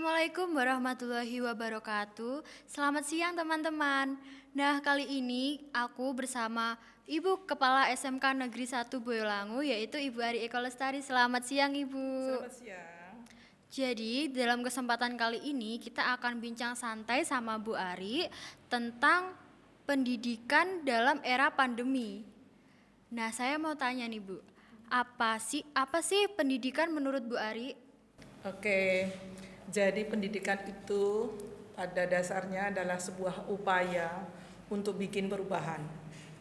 Assalamualaikum warahmatullahi wabarakatuh. Selamat siang teman-teman. Nah, kali ini aku bersama Ibu Kepala SMK Negeri 1 Boyolangu, yaitu Ibu Ari Eko Lestari. Selamat siang Ibu. Selamat siang. Jadi dalam kesempatan kali ini kita akan bincang santai sama Bu Ari tentang pendidikan dalam era pandemi. Nah, saya mau tanya nih Bu, apa sih pendidikan menurut Bu Ari? Oke, jadi pendidikan itu pada dasarnya adalah sebuah upaya untuk bikin perubahan,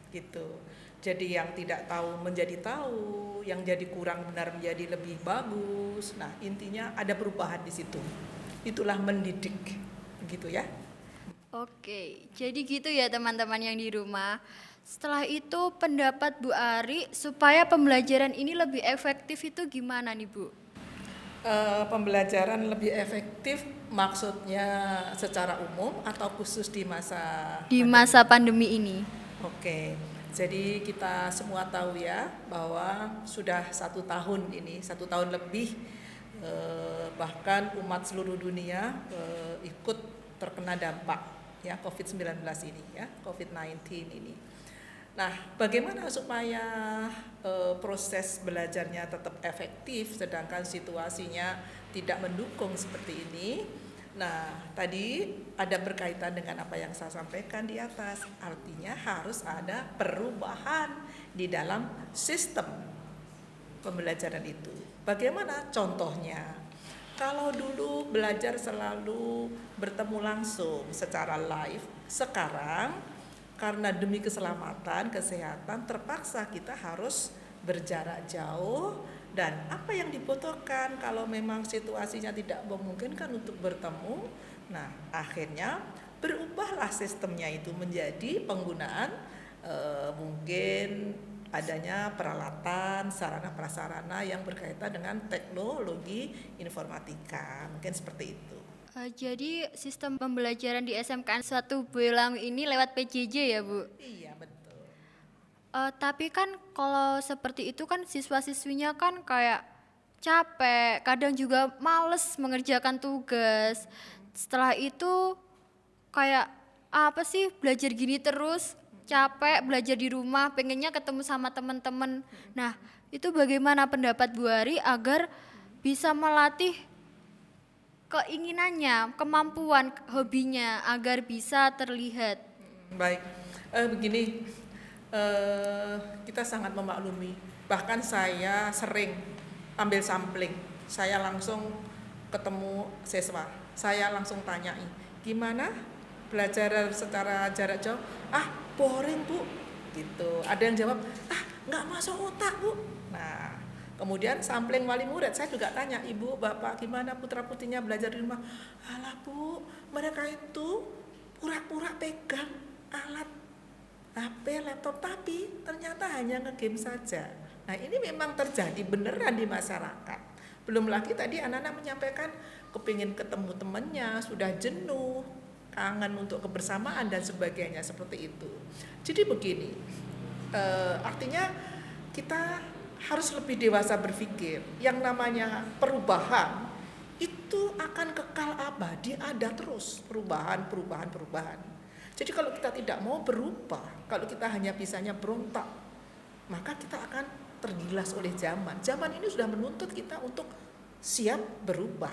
gitu. Jadi yang tidak tahu menjadi tahu, yang jadi kurang benar menjadi lebih bagus. Nah, intinya ada perubahan di situ. Itulah mendidik, begitu ya. Oke, jadi gitu ya teman-teman yang di rumah. Setelah itu pendapat Bu Ari supaya pembelajaran ini lebih efektif itu gimana nih Bu? Pembelajaran lebih efektif maksudnya secara umum atau khusus di masa Di pandemi? masa pandemi ini. Oke, jadi kita semua tahu ya bahwa sudah 1 tahun ini, 1 tahun lebih, bahkan umat seluruh dunia ikut terkena dampak ya COVID-19 ini ya, COVID-19 ini. Nah, bagaimana supaya proses belajarnya tetap efektif sedangkan situasinya tidak mendukung seperti ini? Nah, tadi ada berkaitan dengan apa yang saya sampaikan di atas. Artinya harus ada perubahan di dalam sistem pembelajaran itu. Bagaimana contohnya? Kalau dulu belajar selalu bertemu langsung secara live, sekarang karena demi keselamatan, kesehatan terpaksa kita harus berjarak jauh dan apa yang dibutuhkan kalau memang situasinya tidak memungkinkan untuk bertemu, nah akhirnya berubahlah sistemnya itu menjadi penggunaan mungkin adanya peralatan, sarana prasarana yang berkaitan dengan teknologi informatika, mungkin seperti itu. Jadi sistem pembelajaran di SMK 1 Boyolangu ini lewat PJJ ya Bu? Iya betul. Tapi kan kalau seperti itu kan siswa-siswinya kan kayak capek, kadang juga males mengerjakan tugas. Setelah itu kayak apa sih belajar gini terus, capek belajar di rumah, pengennya ketemu sama teman-teman. Nah, itu bagaimana pendapat Bu Ari agar bisa melatih keinginannya, kemampuan, hobinya agar bisa terlihat? Baik, begini, kita sangat memaklumi. Bahkan saya sering ambil sampling. Saya langsung ketemu siswa. Saya langsung tanyai, gimana belajar secara jarak jauh? Ah, boring Bu. Gitu. Ada yang jawab, ah nggak masuk otak Bu. Nah, kemudian sampling wali murid, saya juga tanya, Ibu, Bapak, gimana putra-putrinya belajar di rumah? Alah Bu, mereka itu pura-pura pegang alat HP, laptop, tapi ternyata hanya nge-game saja. Nah ini memang terjadi beneran di masyarakat. Belum lagi tadi anak-anak menyampaikan kepingin ketemu temannya, sudah jenuh, kangen untuk kebersamaan dan sebagainya seperti itu. Jadi begini, artinya kita harus lebih dewasa berpikir. Yang namanya perubahan itu akan kekal abadi, ada terus perubahan. Jadi kalau kita tidak mau berubah, kalau kita hanya bisanya berontak, maka kita akan tergilas oleh zaman. Zaman ini sudah menuntut kita untuk siap berubah.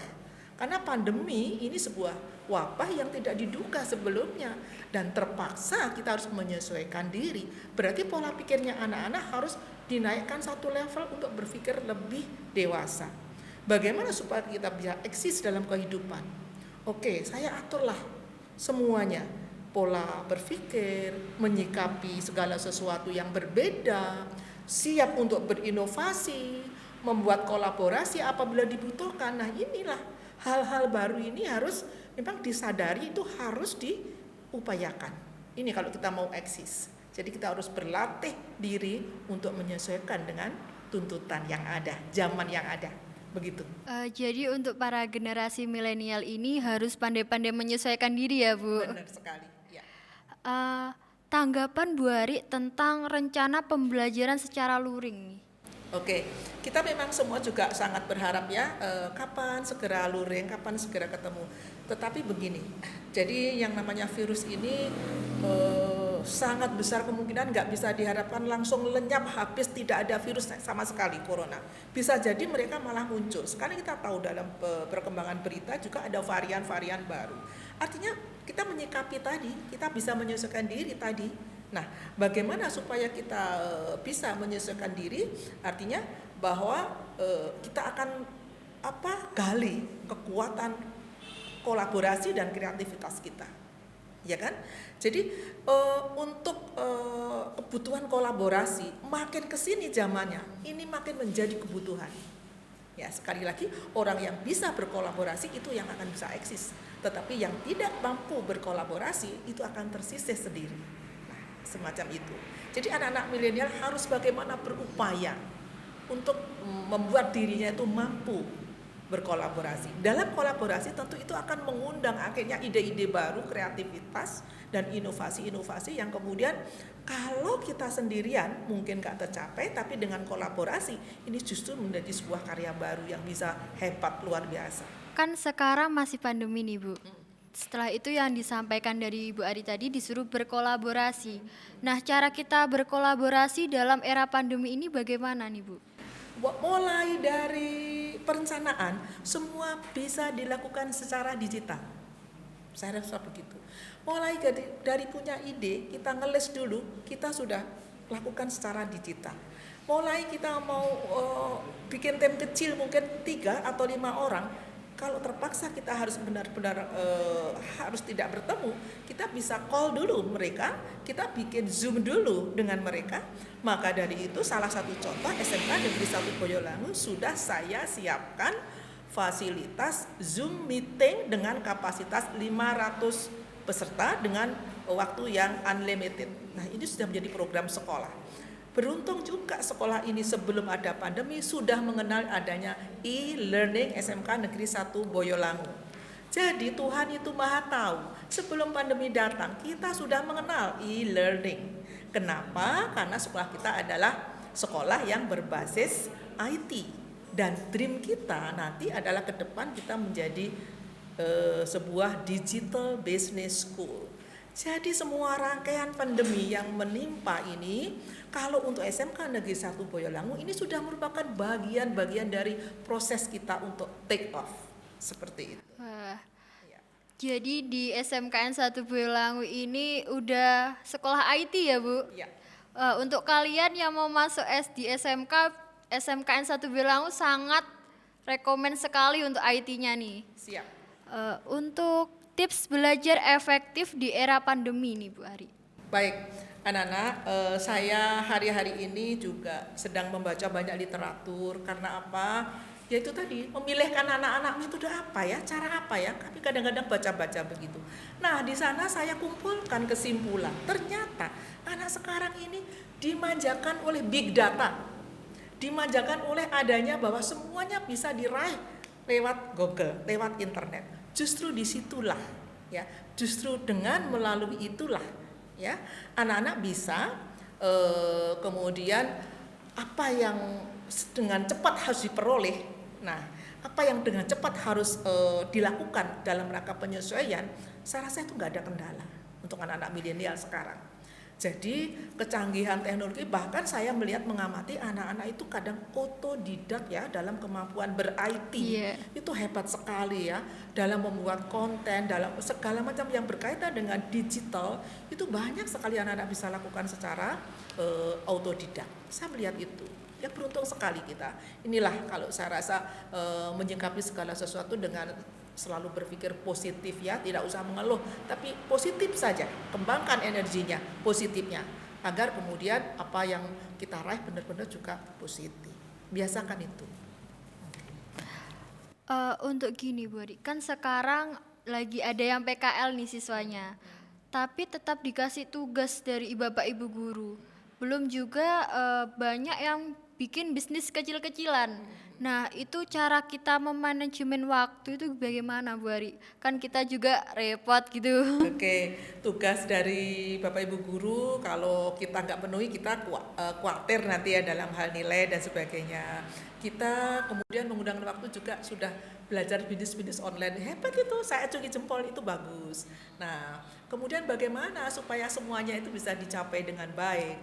Karena pandemi ini sebuah wabah yang tidak diduga sebelumnya dan terpaksa kita harus menyesuaikan diri. Berarti pola pikirnya anak-anak harus dinaikkan satu level untuk berpikir lebih dewasa. Bagaimana supaya kita bisa eksis dalam kehidupan? Oke, saya aturlah semuanya. Pola berpikir, menyikapi segala sesuatu yang berbeda, siap untuk berinovasi, membuat kolaborasi apabila dibutuhkan. Nah inilah hal-hal baru ini harus memang disadari, itu harus diupayakan. Ini kalau kita mau eksis. Jadi kita harus berlatih diri untuk menyesuaikan dengan tuntutan yang ada, zaman yang ada. Begitu. Jadi untuk para generasi milenial ini harus pandai-pandai menyesuaikan diri ya Bu? Benar sekali. Ya. Tanggapan Bu Ari tentang rencana pembelajaran secara luring nih. Oke, kita memang semua juga sangat berharap ya, kapan segera luring, kapan segera ketemu. Tetapi begini, jadi yang namanya virus ini sangat besar kemungkinan nggak bisa diharapkan langsung lenyap habis, tidak ada virus sama sekali corona. Bisa jadi mereka malah muncul. Sekarang kita tahu dalam perkembangan berita juga ada varian-varian baru. Artinya kita menyikapi tadi, kita bisa menyesuaikan diri tadi. Nah, bagaimana supaya kita bisa menyesuaikan diri? Artinya bahwa kita akan gali kekuatan kolaborasi dan kreativitas kita, ya kan? Jadi untuk kebutuhan kolaborasi makin kesini zamannya, ini makin menjadi kebutuhan. Ya, sekali lagi orang yang bisa berkolaborasi itu yang akan bisa eksis, tetapi yang tidak mampu berkolaborasi itu akan tersisih sendiri. Semacam itu. Jadi anak-anak milenial harus bagaimana berupaya untuk membuat dirinya itu mampu berkolaborasi. Dalam kolaborasi tentu itu akan mengundang akhirnya ide-ide baru, kreativitas dan inovasi-inovasi yang kemudian kalau kita sendirian mungkin gak tercapai, tapi dengan kolaborasi ini justru menjadi sebuah karya baru yang bisa hebat luar biasa. Kan sekarang masih pandemi nih Bu. Setelah itu yang disampaikan dari Ibu Ari tadi disuruh berkolaborasi. Nah, cara kita berkolaborasi dalam era pandemi ini bagaimana nih Bu? Mulai dari perencanaan, semua bisa dilakukan secara digital. Saya rasa begitu. Mulai dari punya ide, kita ngeles dulu, kita sudah lakukan secara digital. Mulai kita mau bikin tim kecil mungkin 3 atau 5 orang, kalau terpaksa kita harus benar-benar harus tidak bertemu, kita bisa call dulu mereka, kita bikin Zoom dulu dengan mereka. Maka dari itu salah satu contoh SMK Negeri 1 Boyolangu sudah saya siapkan fasilitas Zoom meeting dengan kapasitas 500 peserta dengan waktu yang unlimited. Nah, ini sudah menjadi program sekolah. Beruntung juga sekolah ini sebelum ada pandemi sudah mengenal adanya e-learning SMK Negeri 1 Boyolangu. Jadi Tuhan itu Maha tahu. Sebelum pandemi datang kita sudah mengenal e-learning. Kenapa? Karena sekolah kita adalah sekolah yang berbasis IT. Dan dream kita nanti adalah ke depan kita menjadi sebuah digital business school. Jadi semua rangkaian pandemi yang menimpa ini, kalau untuk SMK Negeri 1 Boyolangu ini sudah merupakan bagian-bagian dari proses kita untuk take off. Seperti itu. Wah. Ya. Jadi di SMKN 1 Boyolangu ini udah sekolah IT ya Bu? Ya. Untuk kalian yang mau masuk di SMKN 1 Boyolangu sangat rekomen sekali untuk IT-nya nih. Siap. Untuk tips belajar efektif di era pandemi nih Bu Ari. Baik, anak-anak, saya hari-hari ini juga sedang membaca banyak literatur. Karena apa? Ya itu tadi, memilihkan anak-anak itu udah apa ya, cara apa ya. Kami kadang-kadang baca-baca begitu. Nah, di sana saya kumpulkan kesimpulan. Ternyata anak sekarang ini dimanjakan oleh big data. Dimanjakan oleh adanya bahwa semuanya bisa diraih lewat Google, lewat internet. Justru disitulah, ya, justru dengan melalui itulah, ya, anak-anak bisa kemudian apa yang dengan cepat harus diperoleh. Nah, apa yang dengan cepat harus dilakukan dalam rangka penyesuaian, saya rasa itu nggak ada kendala untuk anak-anak milenial sekarang. Jadi kecanggihan teknologi, bahkan saya melihat mengamati anak-anak itu kadang otodidak ya dalam kemampuan ber-IT. Itu hebat sekali ya dalam membuat konten, dalam segala macam yang berkaitan dengan digital. Itu banyak sekali anak-anak bisa lakukan secara autodidak. Saya melihat itu. Ya beruntung sekali kita. Inilah kalau saya rasa menyikapi segala sesuatu dengan selalu berpikir positif ya, tidak usah mengeluh, tapi positif saja, kembangkan energinya, positifnya, agar kemudian apa yang kita raih benar-benar juga positif. Biasakan itu. Untuk gini Bu Ari, kan sekarang lagi ada yang PKL nih siswanya, tapi tetap dikasih tugas dari bapak ibu guru. Belum juga banyak yang bikin bisnis kecil-kecilan. Nah, itu cara kita memanajemen waktu itu bagaimana, Bu Ari? Kan kita juga repot gitu. Oke, tugas dari Bapak Ibu guru kalau kita nggak penuhi kita khawatir nanti ya dalam hal nilai dan sebagainya. Kita kemudian menggunakan waktu juga sudah belajar bisnis online, hebat itu, saya acungi jempol, itu bagus. Nah, kemudian bagaimana supaya semuanya itu bisa dicapai dengan baik.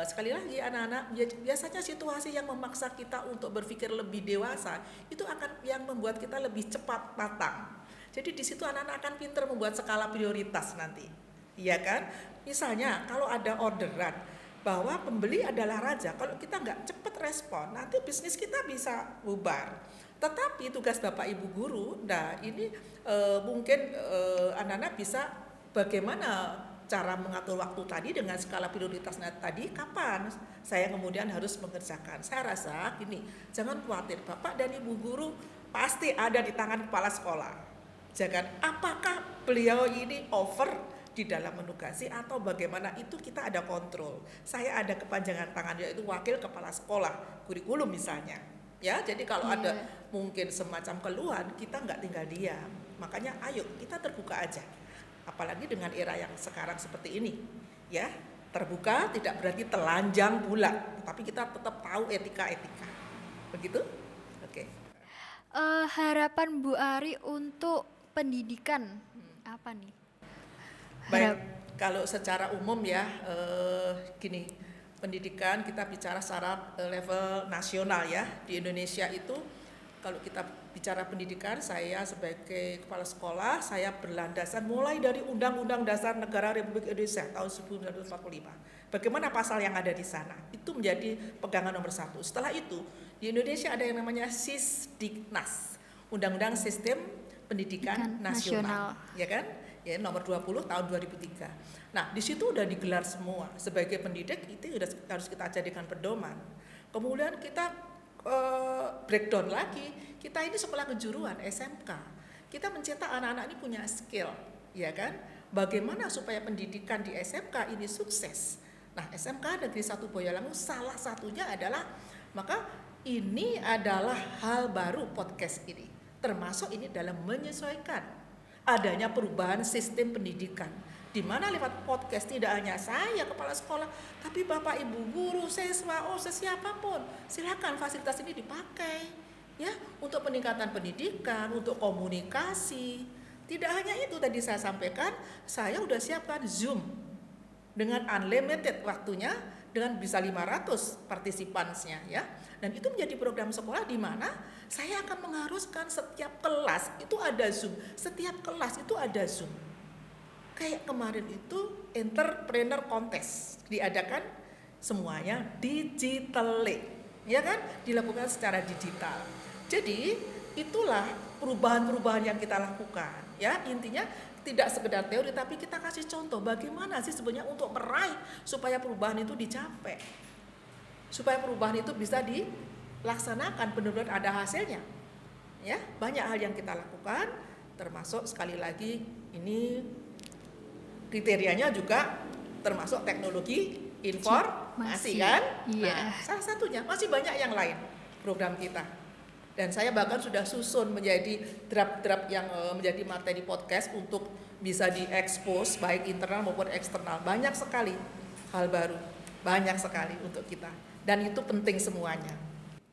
Sekali lagi anak-anak, biasanya situasi yang memaksa kita untuk berpikir lebih dewasa itu akan yang membuat kita lebih cepat matang. Jadi di situ anak-anak akan pintar membuat skala prioritas nanti, iya kan? Misalnya kalau ada orderan bahwa pembeli adalah raja, kalau kita nggak cepat respon, nanti bisnis kita bisa bubar. Tetapi tugas Bapak Ibu guru, nah ini mungkin anak-anak bisa bagaimana cara mengatur waktu tadi dengan skala prioritasnya tadi, kapan saya kemudian harus mengerjakan. Saya rasa gini, jangan khawatir, Bapak dan Ibu guru pasti ada di tangan kepala sekolah. Jangan apakah beliau ini over di dalam menugasi atau bagaimana, itu kita ada kontrol. Saya ada kepanjangan tangan, yaitu wakil kepala sekolah kurikulum misalnya. Ya, jadi kalau ada mungkin semacam keluhan, kita nggak tinggal diam. Makanya ayo kita terbuka aja. Apalagi dengan era yang sekarang seperti ini. Ya, terbuka tidak berarti telanjang bulat, tapi kita tetap tahu etika-etika. Begitu? Oke. Harapan Bu Ari untuk pendidikan apa nih? Baik, kalau secara umum ya gini, pendidikan kita bicara secara level nasional ya. Di Indonesia itu kalau kita bicara pendidikan, saya sebagai kepala sekolah, saya berlandasan mulai dari Undang-Undang Dasar Negara Republik Indonesia tahun 1945. Bagaimana pasal yang ada di sana? Itu menjadi pegangan nomor 1. Setelah itu, di Indonesia ada yang namanya Sisdiknas, Undang-Undang Sistem Pendidikan Nasional, ya kan? Ya, nomor 20 tahun 2003. Nah, di situ udah digelar semua. Sebagai pendidik itu harus kita jadikan pedoman. Kemudian kita breakdown lagi. Kita ini sekolah kejuruan SMK. Kita mencetak anak-anak ini punya skill, ya kan? Bagaimana supaya pendidikan di SMK ini sukses? Nah, SMK Negeri 1 Boyolali salah satunya adalah, maka ini adalah hal baru podcast ini. Termasuk ini dalam menyesuaikan adanya perubahan sistem pendidikan, di mana lewat podcast tidak hanya saya kepala sekolah, tapi Bapak Ibu guru, siswa, siapapun, silakan fasilitas ini dipakai ya untuk peningkatan pendidikan, untuk komunikasi. Tidak hanya itu, tadi saya sampaikan, saya udah siapkan Zoom dengan unlimited waktunya, dengan bisa 500 partisipansnya ya. Dan itu menjadi program sekolah di mana saya akan mengharuskan setiap kelas itu ada Zoom, setiap kelas itu ada Zoom. Kayak kemarin itu entrepreneur contest diadakan semuanya digitally, ya kan? Dilakukan secara digital. Jadi itulah perubahan-perubahan yang kita lakukan, ya. Intinya tidak sekedar teori, tapi kita kasih contoh bagaimana sih sebenarnya untuk meraih supaya perubahan itu dicapai, supaya perubahan itu bisa dilaksanakan, benar-benar ada hasilnya. Ya, banyak hal yang kita lakukan, termasuk sekali lagi ini kriterianya juga termasuk teknologi informasi kan? Iya. Nah, salah satunya, masih banyak yang lain program kita. Dan saya bahkan sudah susun menjadi draft-draft yang menjadi materi podcast untuk bisa diekspos baik internal maupun eksternal. Banyak sekali hal baru, banyak sekali untuk kita. Dan itu penting semuanya.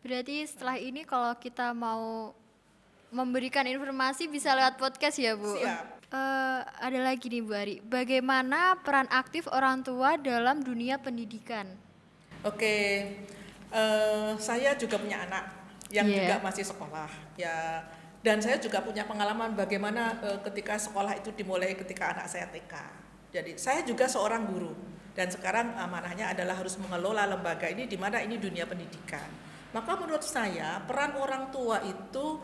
Berarti setelah ini kalau kita mau memberikan informasi bisa lewat podcast ya, Bu? Siap. Ada lagi nih Bu Ari, bagaimana peran aktif orang tua dalam dunia pendidikan? Oke, saya juga punya anak yang juga masih sekolah ya, dan saya juga punya pengalaman bagaimana ketika sekolah itu dimulai ketika anak saya TK. Jadi saya juga seorang guru dan sekarang amanahnya adalah harus mengelola lembaga ini di mana ini dunia pendidikan. Maka menurut saya peran orang tua itu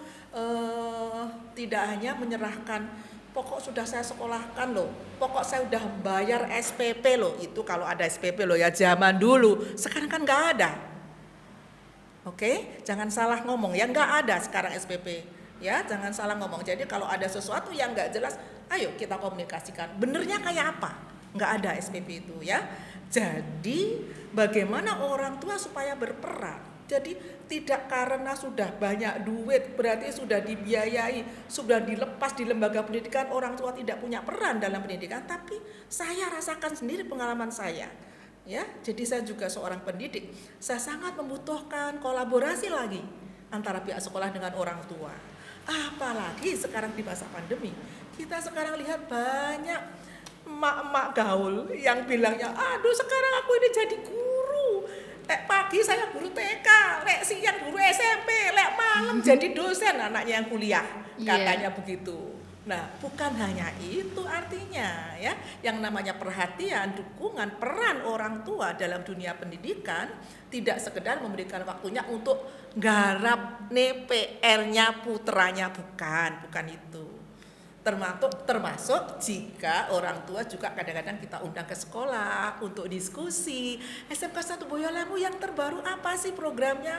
tidak hanya menyerahkan pokok sudah saya sekolahkan loh, pokok saya udah bayar SPP loh, itu kalau ada SPP loh ya zaman dulu, sekarang kan nggak ada. Oke, jangan salah ngomong ya, nggak ada sekarang SPP ya, jangan salah ngomong. Jadi kalau ada sesuatu yang nggak jelas, ayo kita komunikasikan. Benernya kayak apa? Nggak ada SPP itu ya. Jadi bagaimana orang tua supaya berperan? Jadi tidak karena sudah banyak duit berarti sudah dibiayai, sudah dilepas di lembaga pendidikan orang tua tidak punya peran dalam pendidikan, tapi saya rasakan sendiri pengalaman saya. Ya, jadi saya juga seorang pendidik. Saya sangat membutuhkan kolaborasi lagi antara pihak sekolah dengan orang tua. Apalagi sekarang di masa pandemi. Kita sekarang lihat banyak emak-emak gaul yang bilangnya, aduh sekarang aku ini jadi guru. Pagi saya guru TK, siang guru SMP, malam jadi dosen anaknya yang kuliah. Katanya begitu. Nah, bukan hanya itu artinya ya, yang namanya perhatian, dukungan, peran orang tua dalam dunia pendidikan tidak sekedar memberikan waktunya untuk garap PR-nya putranya, bukan itu. Termasuk jika orang tua juga kadang-kadang kita undang ke sekolah untuk diskusi. SMK 1 Boyolali yang terbaru apa sih programnya?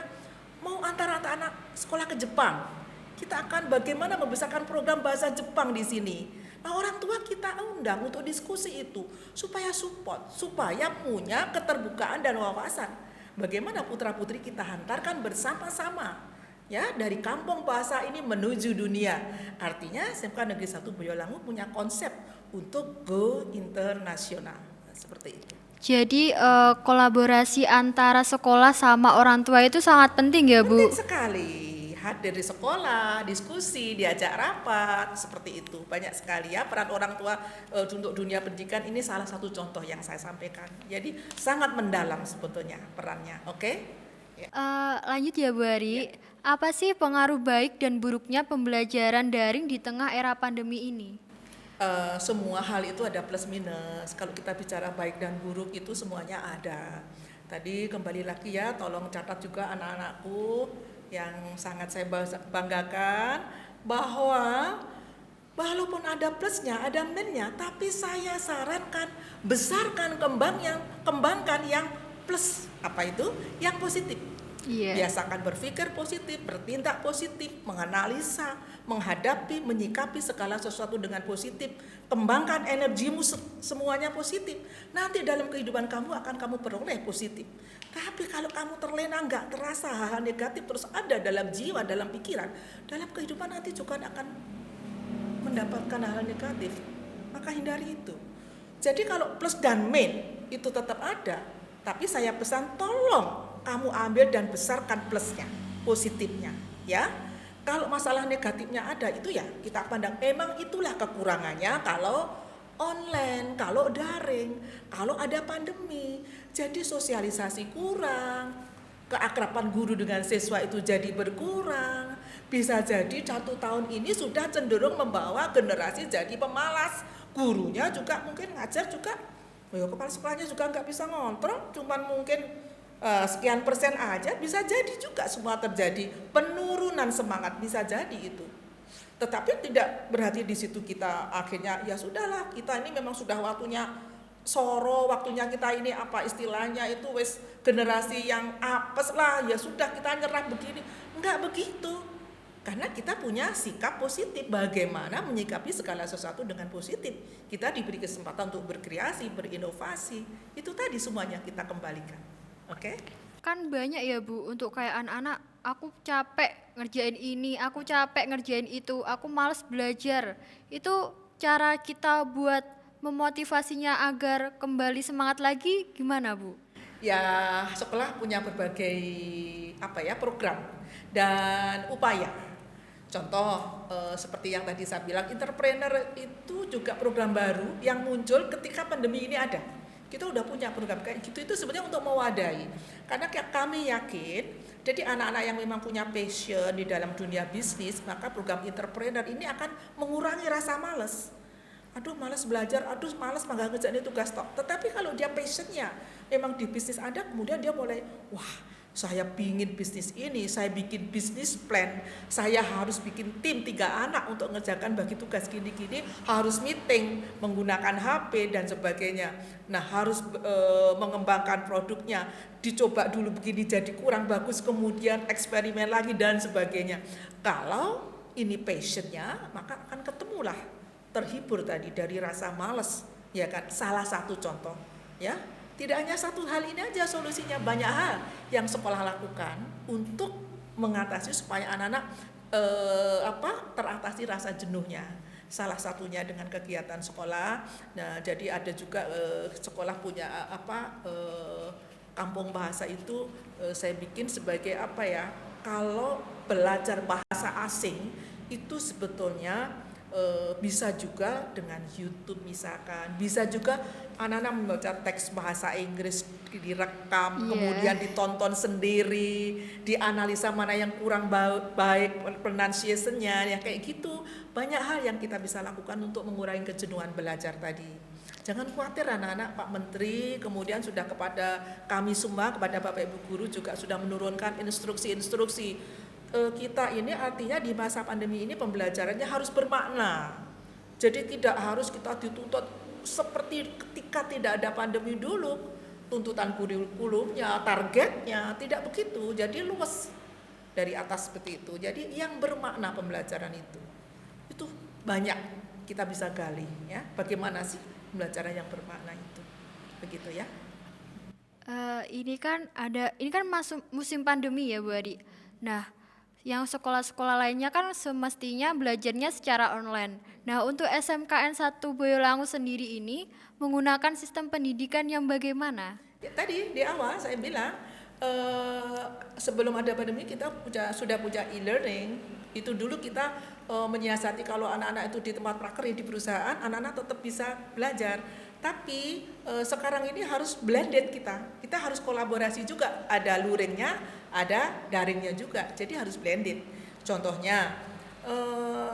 Mau antar anak sekolah ke Jepang. Kita akan bagaimana membesarkan program bahasa Jepang di sini. Nah, orang tua kita undang untuk diskusi itu supaya support, supaya punya keterbukaan dan wawasan. Bagaimana putra-putri kita hantarkan bersama-sama. Ya, dari kampung bahasa ini menuju dunia. Artinya SMK Negeri 1 Boyolali punya konsep untuk go internasional. Seperti itu. Jadi kolaborasi antara sekolah sama orang tua itu sangat penting ya, Bu? Penting sekali. Hadir di sekolah, diskusi, diajak rapat, seperti itu. Banyak sekali ya peran orang tua untuk dunia pendidikan, ini salah satu contoh yang saya sampaikan. Jadi sangat mendalam sebetulnya perannya. Oke? Ya. Lanjut ya Bu Ari, apa sih pengaruh baik dan buruknya pembelajaran daring di tengah era pandemi ini? Semua hal itu ada plus minus. Kalau kita bicara baik dan buruk itu semuanya ada. Tadi kembali lagi ya, tolong catat juga anak-anakku yang sangat saya banggakan bahwa walaupun ada plusnya, ada minusnya, tapi saya sarankan besarkan kembangkan yang plus. Apa itu? Yang positif. Biasakan berpikir positif, bertindak positif, menganalisa, menghadapi, menyikapi segala sesuatu dengan positif. Kembangkan energimu semuanya positif. Nanti dalam kehidupan kamu akan kamu peroleh positif. Tapi kalau kamu terlena, nggak terasa hal-hal negatif terus ada dalam jiwa, dalam pikiran, dalam kehidupan nanti juga akan mendapatkan hal negatif. Maka hindari itu. Jadi kalau plus dan min itu tetap ada, tapi saya pesan tolong kamu ambil dan besarkan plusnya, positifnya, ya. Kalau masalah negatifnya ada, itu ya kita pandang. Memang itulah kekurangannya kalau online, kalau daring, kalau ada pandemi. Jadi sosialisasi kurang, keakraban guru dengan siswa itu jadi berkurang. Bisa jadi 1 tahun ini sudah cenderung membawa generasi jadi pemalas. Gurunya juga mungkin ngajar juga, kepala sekolahnya juga nggak bisa ngontrol, cuman mungkin sekian persen aja, bisa jadi juga semua terjadi penurunan semangat, bisa jadi itu. Tetapi tidak berarti di situ kita akhirnya ya sudahlah, kita ini memang sudah waktunya waktunya kita ini apa istilahnya itu wes generasi yang apes lah, ya sudah kita nyerah begini. Enggak begitu. Karena kita punya sikap positif, bagaimana menyikapi segala sesuatu dengan positif. Kita diberi kesempatan untuk berkreasi, berinovasi. Itu tadi semuanya kita kembalikan. Oke? Kan banyak ya Bu, untuk kayak anak-anak, aku capek ngerjain ini, aku capek ngerjain itu, aku malas belajar. Itu cara kita buat memotivasinya agar kembali semangat lagi gimana Bu? Ya, sekolah punya berbagai program dan upaya. Contoh seperti yang tadi saya bilang, entrepreneur itu juga program baru yang muncul ketika pandemi ini ada. Kita udah punya program kayak gitu, itu sebenarnya untuk mewadahi. Karena kami yakin, jadi anak-anak yang memang punya passion di dalam dunia bisnis, maka program entrepreneur ini akan mengurangi rasa malas. Aduh malas belajar, aduh malas ngerjain tugas tok. Tetapi kalau dia passionnya memang di bisnis ada, kemudian dia mulai, wah saya pingin bisnis ini, saya bikin bisnis plan, saya harus bikin tim 3 anak untuk mengerjakan bagi tugas gini-gini, harus meeting menggunakan HP dan sebagainya. Nah harus mengembangkan produknya, dicoba dulu begini jadi kurang bagus, kemudian eksperimen lagi dan sebagainya. Kalau ini passionnya, maka akan ketemulah terhibur tadi dari rasa malas, ya kan? Salah satu contoh, ya. Tidak hanya satu hal ini aja solusinya, banyak hal yang sekolah lakukan untuk mengatasi supaya anak-anak teratasi rasa jenuhnya. Salah satunya dengan kegiatan sekolah. Nah, jadi ada juga sekolah punya kampung bahasa itu saya bikin sebagai apa ya? Kalau belajar bahasa asing itu sebetulnya bisa juga dengan YouTube misalkan, bisa juga anak-anak membaca teks bahasa Inggris direkam, kemudian ditonton sendiri, dianalisa mana yang kurang baik pronunciation-nya, ya kayak gitu. Banyak hal yang kita bisa lakukan untuk mengurangi kejenuhan belajar tadi. Jangan khawatir anak-anak, Pak Menteri kemudian sudah kepada kami semua, kepada Bapak Ibu Guru juga sudah menurunkan instruksi-instruksi. Kita ini artinya di masa pandemi ini pembelajarannya harus bermakna. Jadi tidak harus kita dituntut seperti ketika tidak ada pandemi dulu, tuntutan kurikulumnya, targetnya, tidak begitu. Jadi luas dari atas seperti itu. Jadi yang bermakna pembelajaran itu banyak kita bisa gali ya. Bagaimana sih pembelajaran yang bermakna itu? Begitu ya. Ini kan masuk musim pandemi ya Bu Adi. Nah, yang sekolah-sekolah lainnya kan semestinya belajarnya secara online. Nah, untuk SMKN 1 Boyolangu sendiri ini menggunakan sistem pendidikan yang bagaimana? Ya, tadi di awal saya bilang sebelum ada pandemi kita sudah punya e-learning. Itu dulu kita menyiasati kalau anak-anak itu di tempat praker di perusahaan, anak-anak tetap bisa belajar. Tapi sekarang ini harus blended kita harus kolaborasi juga, ada luringnya, ada daringnya juga, jadi harus blended. Contohnya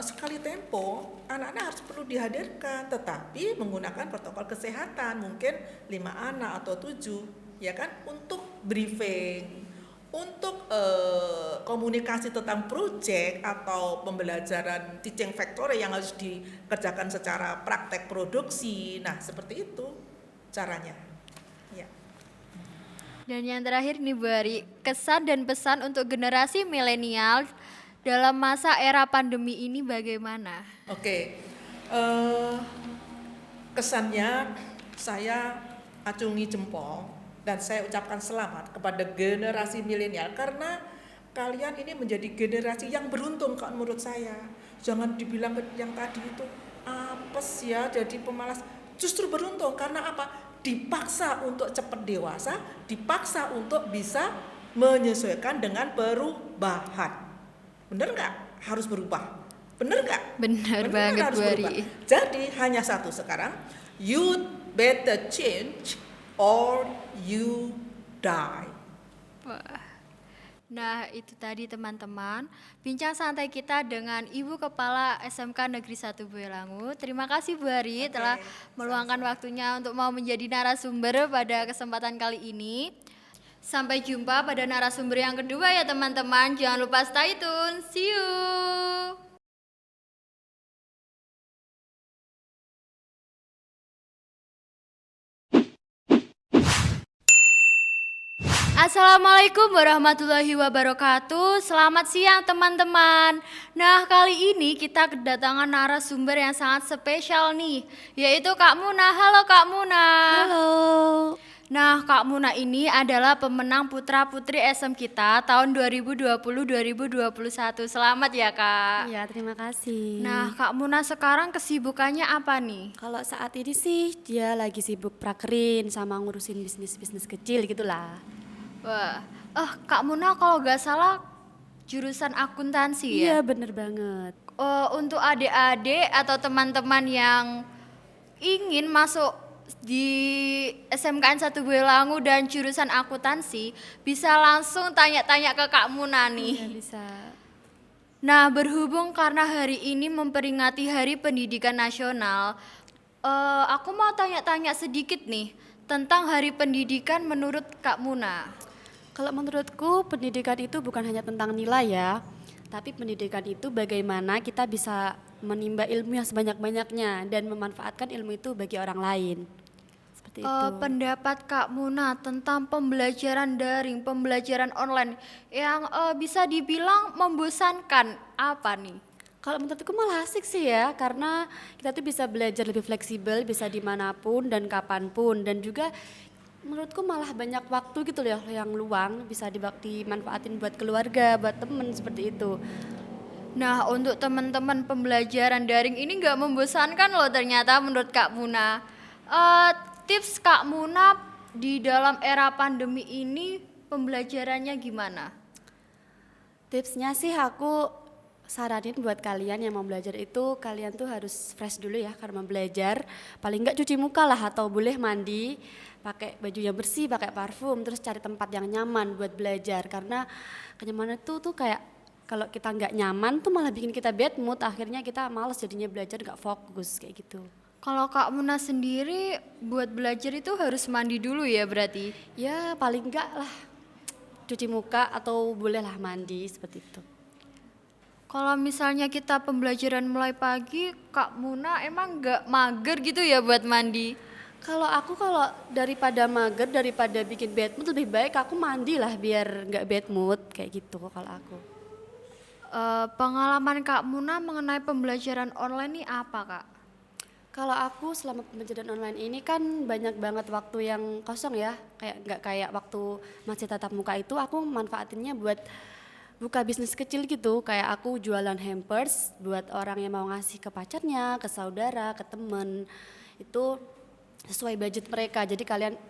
sekali tempo anak-anak harus perlu dihadirkan, tetapi menggunakan protokol kesehatan, mungkin 5 anak atau 7, ya kan, untuk briefing, untuk komunikasi tentang proyek atau pembelajaran teaching factory yang harus dikerjakan secara praktek produksi. Nah, seperti itu caranya. Ya. Dan yang terakhir nih Bu Ari, kesan dan pesan untuk generasi milenial dalam masa era pandemi ini bagaimana? Oke. Kesannya saya acungi jempol dan saya ucapkan selamat kepada generasi milenial karena kalian ini menjadi generasi yang beruntung kalau menurut saya. Jangan dibilang yang tadi itu apes ya, jadi pemalas. Justru beruntung karena apa? Dipaksa untuk cepat dewasa, dipaksa untuk bisa menyesuaikan dengan perubahan. Bener nggak? Harus berubah. Bener nggak? Bener banget Bu Ari. Jadi hanya satu sekarang, you better change or you die. Wah. Nah, itu tadi teman-teman, bincang santai kita dengan Ibu Kepala SMK Negeri 1 Boyolangu. Terima kasih Bu Ari telah meluangkan waktunya untuk mau menjadi narasumber pada kesempatan kali ini. Sampai jumpa pada narasumber yang kedua ya teman-teman. Jangan lupa stay tune. See you. Assalamualaikum warahmatullahi wabarakatuh. Selamat siang teman-teman. Nah, kali ini kita kedatangan narasumber yang sangat spesial nih, yaitu Kak Muna. Halo Kak Muna. Halo. Nah, Kak Muna ini adalah pemenang Putra Putri SM kita tahun 2020-2021. Selamat ya Kak. Ya, terima kasih. Nah, Kak Muna sekarang kesibukannya apa nih? Kalau saat ini sih dia lagi sibuk prakerin sama ngurusin bisnis-bisnis kecil gitulah. Wah, Kak Muna kalau gak salah jurusan akuntansi ya? Iya, bener banget. Untuk adik-adik atau teman-teman yang ingin masuk di SMKN 1 Boyolangu dan jurusan akuntansi, bisa langsung tanya-tanya ke Kak Muna nih. Iya, bisa. Nah, berhubung karena hari ini memperingati Hari Pendidikan Nasional, aku mau tanya-tanya sedikit nih tentang Hari Pendidikan menurut Kak Muna. Kalau menurutku pendidikan itu bukan hanya tentang nilai ya, tapi pendidikan itu bagaimana kita bisa menimba ilmu yang sebanyak-banyaknya dan memanfaatkan ilmu itu bagi orang lain. Seperti itu. Pendapat Kak Muna tentang pembelajaran daring, pembelajaran online yang bisa dibilang membosankan apa nih? Kalau menurutku malah asik sih ya, karena kita tuh bisa belajar lebih fleksibel, bisa dimanapun dan kapanpun, dan juga Menurutku malah banyak waktu gitu loh yang luang bisa dimanfaatin buat keluarga, buat temen seperti itu. Nah, untuk teman-teman pembelajaran daring ini nggak membosankan loh ternyata menurut Kak Muna. Eh, Tips Kak Muna di dalam era pandemi ini pembelajarannya gimana? Tipsnya sih aku saranin buat kalian yang mau belajar itu kalian tuh harus fresh dulu ya karena belajar. Paling nggak cuci muka lah atau boleh mandi, pakai baju yang bersih, pakai parfum, terus cari tempat yang nyaman buat belajar karena kenyamanan itu tuh kayak kalau kita nggak nyaman tuh malah bikin kita bad mood, akhirnya kita malas jadinya belajar nggak fokus kayak gitu. Kalau Kak Muna sendiri buat belajar itu harus mandi dulu ya berarti? Ya paling nggak lah cuci muka atau bolehlah mandi seperti itu. Kalau misalnya kita pembelajaran mulai pagi, Kak Muna emang nggak mager gitu ya buat mandi? Kalau aku kalau daripada mager, daripada bikin bad mood lebih baik aku mandi lah biar nggak bad mood kayak gitu kalau aku. Pengalaman Kak Muna mengenai pembelajaran online ini apa Kak? Kalau aku selama pembelajaran online ini kan banyak banget waktu yang kosong ya, kayak nggak kayak waktu masih tatap muka itu aku manfaatinnya buat buka bisnis kecil gitu, kayak aku jualan hampers buat orang yang mau ngasih ke pacarnya, ke saudara, ke temen, itu sesuai budget mereka. Jadi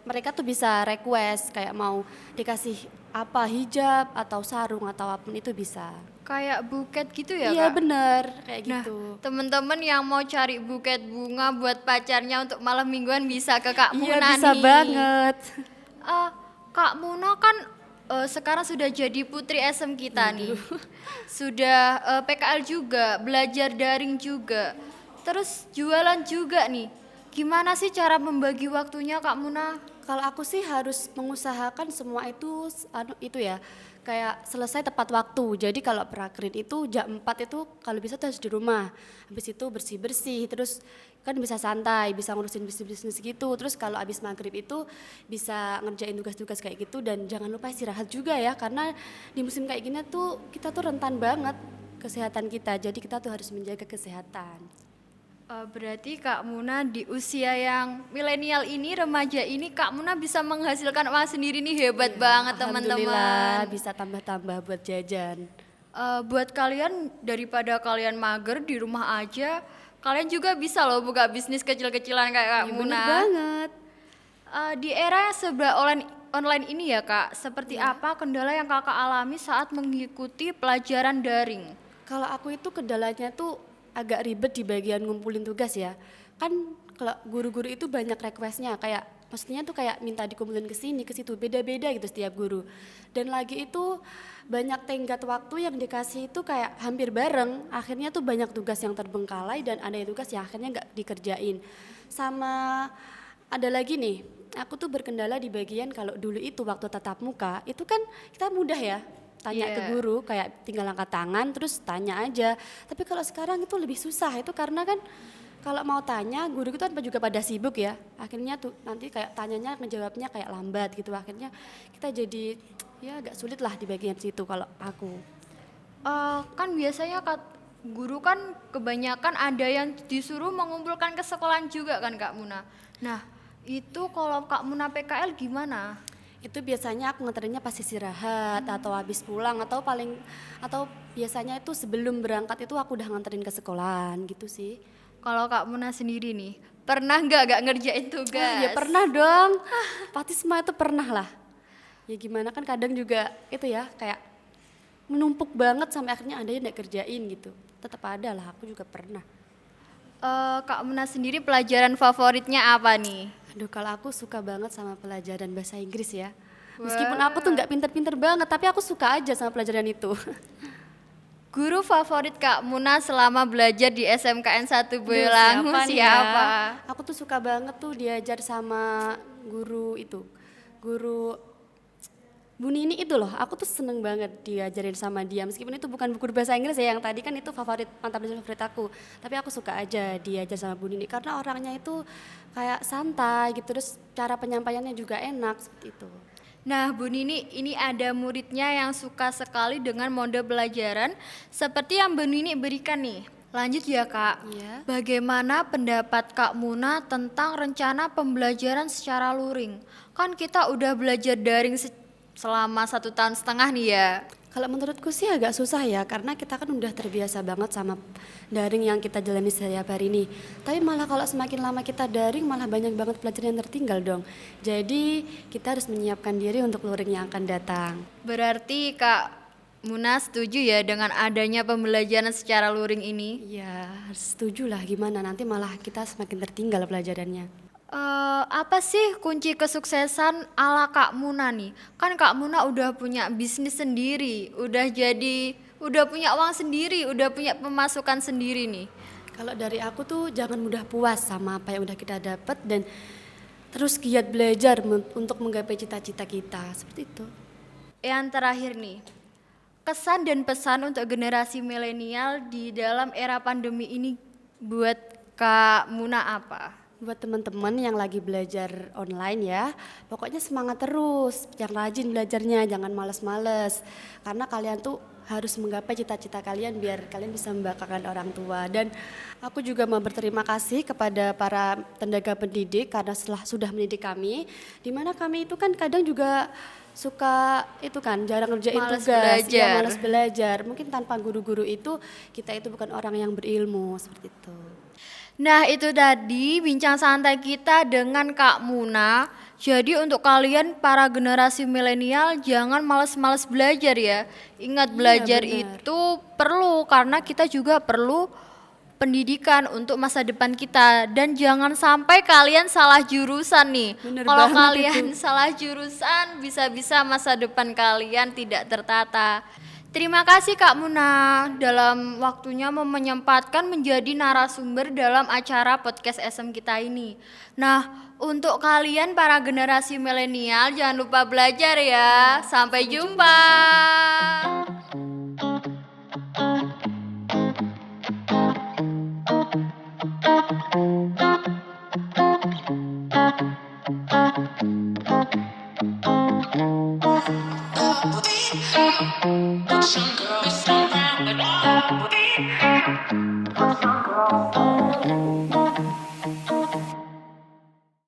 mereka tuh bisa request kayak mau dikasih apa hijab atau sarung atau apapun itu bisa. Kayak buket gitu ya Iya Kak? bener kayak Nah, gitu. temen-temen yang mau cari buket bunga buat pacarnya untuk malam mingguan bisa ke Kak Iya Muna bisa nih. banget. Eh, Kak Muna kan sekarang sudah jadi putri SM kita nih. Sudah PKL juga, belajar daring juga. Terus jualan juga nih. Gimana sih cara membagi waktunya Kak Muna? Kalau aku sih harus mengusahakan semua itu itu ya kayak selesai tepat waktu. Jadi kalau prakerin itu jam 4 itu kalau bisa tuh harus di rumah. Habis itu bersih-bersih terus kan bisa santai, bisa ngurusin bisnis-bisnis gitu. Terus kalau habis maghrib itu bisa ngerjain tugas-tugas kayak gitu dan jangan lupa istirahat juga ya karena di musim kayak gini tuh kita tuh rentan banget kesehatan kita. Jadi kita tuh harus menjaga kesehatan. Berarti Kak Muna di usia yang milenial ini, remaja ini, Kak Muna bisa menghasilkan uang sendiri nih, hebat banget Alhamdulillah teman-teman. bisa tambah-tambah buat jajan. Buat kalian daripada kalian mager di rumah aja, kalian juga bisa loh buka bisnis kecil-kecilan kayak Kak Ya, bener Muna. banget. Di era yang serba online ini ya Kak, seperti apa kendala yang Kakak alami saat mengikuti pelajaran daring? Kalau aku itu kendalanya tuh agak ribet di bagian ngumpulin tugas ya. Kan kalau guru-guru itu banyak requestnya kayak maksudnya tuh kayak minta dikumpulin ke sini ke situ beda-beda gitu setiap guru. Dan lagi itu banyak tenggat waktu yang dikasih itu kayak hampir bareng. Akhirnya tuh banyak tugas yang terbengkalai dan ada tugas yang akhirnya nggak dikerjain. Sama ada lagi nih, aku tuh berkendala di bagian kalau dulu itu waktu tatap muka itu kan kita mudah ya tanya ke Iya. guru kayak tinggal angkat tangan terus tanya aja. Tapi kalau sekarang itu lebih susah itu karena kan kalau mau tanya guru itu kan juga pada sibuk ya. Akhirnya tuh nanti kayak tanyanya ngejawabnya kayak lambat gitu. Akhirnya kita jadi ya agak sulit lah di bagian situ kalau aku. Kan biasanya guru kan kebanyakan ada yang disuruh mengumpulkan ke sekolahan juga kan Kak Muna. Nah, itu kalau Kak Muna PKL gimana? Itu biasanya aku nganterinnya pas istirahat atau habis pulang atau biasanya itu sebelum berangkat itu aku udah nganterin ke sekolahan gitu sih. Kalau Kak Muna sendiri nih, pernah nggak ngerjain tugas? Ya pernah dong. Pasti semua itu pernah lah. Ya gimana kan kadang juga itu ya kayak menumpuk banget sampai akhirnya ada yang nggak kerjain gitu. Tetap ada lah, aku juga pernah. Kak Muna sendiri pelajaran favoritnya apa nih? Aduh kalau aku suka banget sama pelajaran bahasa Inggris ya. Meskipun aku tuh nggak pinter-pinter banget, tapi aku suka aja sama pelajaran itu. Guru favorit Kak Muna selama belajar di SMKN 1 Duh, Boyolangu nih siapa? ya? Aku tuh suka banget tuh diajar sama guru itu. Guru Bu Nini itu loh, aku tuh seneng banget diajarin sama dia. Meskipun itu bukan guru bahasa Inggris ya, yang tadi kan itu mata pelajaran favorit aku. Tapi aku suka aja diajar sama Bu Nini karena orangnya itu kayak santai gitu, terus cara penyampaiannya juga enak seperti itu. Nah, Bu Nini, ini ada muridnya yang suka sekali dengan mode pelajaran seperti yang Bu Nini berikan nih. Lanjut ya Kak, Iya. bagaimana pendapat Kak Muna tentang rencana pembelajaran secara luring? Kan kita udah belajar daring selama 1,5 tahun nih ya. Kalau menurutku sih agak susah ya, karena kita kan udah terbiasa banget sama daring yang kita jalani setiap hari ini. Tapi malah kalau semakin lama kita daring, malah banyak banget pelajaran yang tertinggal dong. Jadi kita harus menyiapkan diri untuk luring yang akan datang. Berarti Kak Muna setuju ya dengan adanya pembelajaran secara luring ini? Ya, setuju lah, gimana nanti malah kita semakin tertinggal pelajarannya. Apa sih kunci kesuksesan ala Kak Muna nih? Kan Kak Muna udah punya bisnis sendiri, udah punya uang sendiri, udah punya pemasukan sendiri nih. Kalau dari aku tuh jangan mudah puas sama apa yang udah kita dapat dan terus giat belajar untuk menggapai cita-cita kita, seperti itu. Yang terakhir nih, kesan dan pesan untuk generasi milenial di dalam era pandemi ini buat Kak Muna apa? Buat teman-teman yang lagi belajar online ya, pokoknya semangat terus, yang rajin belajarnya, jangan males-males. Karena kalian tuh harus menggapai cita-cita kalian biar kalian bisa membanggakan orang tua. Dan aku juga mau berterima kasih kepada para tenaga pendidik karena setelah sudah mendidik kami, dimana kami itu kan kadang juga suka itu kan jarang ngerjain Malas tugas, belajar. ya malas belajar. Mungkin tanpa guru-guru itu kita itu bukan orang yang berilmu seperti itu. Nah itu tadi bincang santai kita dengan Kak Muna. Jadi untuk kalian para generasi milenial jangan males-males belajar ya. Ingat belajar benar. itu perlu karena kita juga perlu pendidikan untuk masa depan kita. Dan jangan sampai kalian salah jurusan nih. Bener Kalau banget kalian itu. salah jurusan bisa-bisa masa depan kalian tidak tertata. Terima kasih Kak Muna dalam waktunya menyempatkan menjadi narasumber dalam acara podcast SM kita ini. Nah, untuk kalian para generasi milenial jangan lupa belajar ya. Sampai jumpa. Some girls, some round, but all